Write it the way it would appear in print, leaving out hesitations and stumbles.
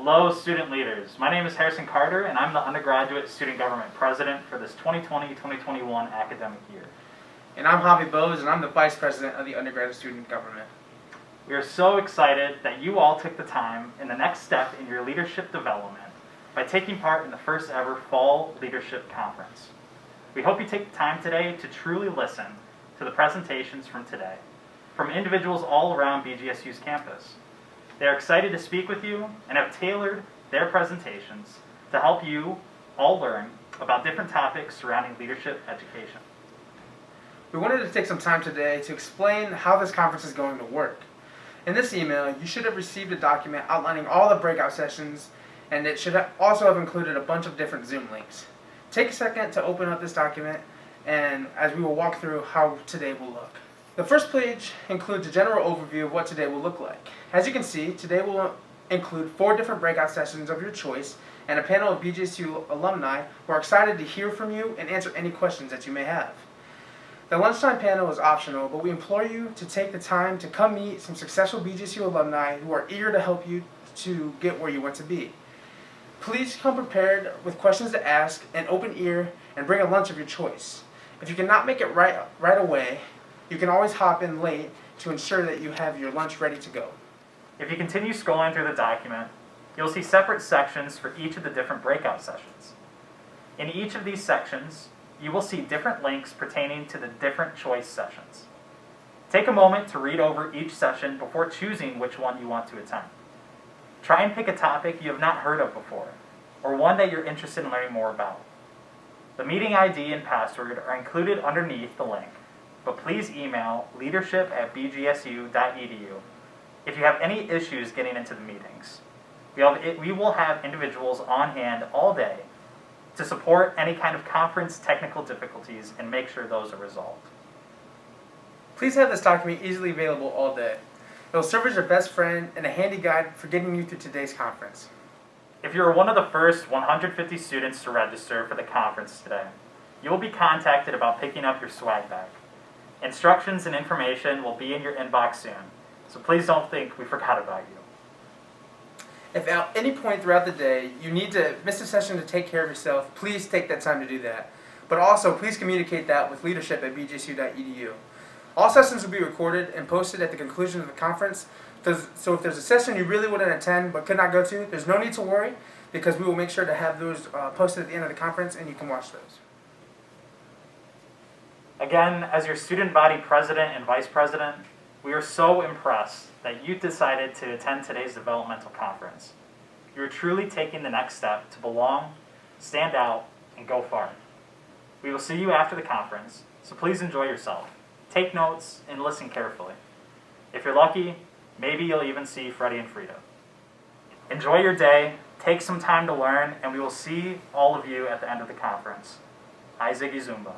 Hello, student leaders. My name is Harrison Carter, and I'm the undergraduate student government president for this 2020-2021 academic year. And I'm Xavi Boes, and I'm the vice president of the undergraduate student government. We are so excited that you all took the time in the next step in your leadership development by taking part in the first ever Fall Leadership Conference. We hope you take the time today to truly listen to the presentations from today, from individuals all around BGSU's campus. They are excited to speak with you and have tailored their presentations to help you all learn about different topics surrounding leadership education. We wanted to take some time today to explain how this conference is going to work. In this email, you should have received a document outlining all the breakout sessions, and it should also have included a bunch of different Zoom links. Take a second to open up this document, and as we will walk through how today will look. The first page includes a general overview of what today will look like. As you can see, today will include 4 different breakout sessions of your choice and a panel of BGSU alumni who are excited to hear from you and answer any questions that you may have. The lunchtime panel is optional, but we implore you to take the time to come meet some successful BGSU alumni who are eager to help you to get where you want to be. Please come prepared with questions to ask, an open ear, and bring a lunch of your choice. If you cannot make it right away, you can always hop in late to ensure that you have your lunch ready to go. If you continue scrolling through the document, you'll see separate sections for each of the different breakout sessions. In each of these sections, you will see different links pertaining to the different choice sessions. Take a moment to read over each session before choosing which one you want to attend. Try and pick a topic you have not heard of before, or one that you're interested in learning more about. The meeting ID and password are included underneath the link, but please email leadership@bgsu.edu if you have any issues getting into the meetings. We will have individuals on hand all day to support any kind of conference technical difficulties and make sure those are resolved. Please have this document easily available all day. It will serve as your best friend and a handy guide for getting you through today's conference. If you are one of the first 150 students to register for the conference today, you will be contacted about picking up your swag bag. Instructions and information will be in your inbox soon, so please don't think we forgot about you. If at any point throughout the day you need to miss a session to take care of yourself, please take that time to do that. But also, please communicate that with leadership@bgsu.edu. All sessions will be recorded and posted at the conclusion of the conference, so if there's a session you really wouldn't attend but could not go to, there's no need to worry, because we will make sure to have those posted at the end of the conference and you can watch those. Again, as your student body president and vice president, we are so impressed that you decided to attend today's developmental conference. You are truly taking the next step to belong, stand out, and go far. We will see you after the conference, so please enjoy yourself. Take notes and listen carefully. If you're lucky, maybe you'll even see Freddie and Frida. Enjoy your day, take some time to learn, and we will see all of you at the end of the conference. Hi, Ziggy Zumba.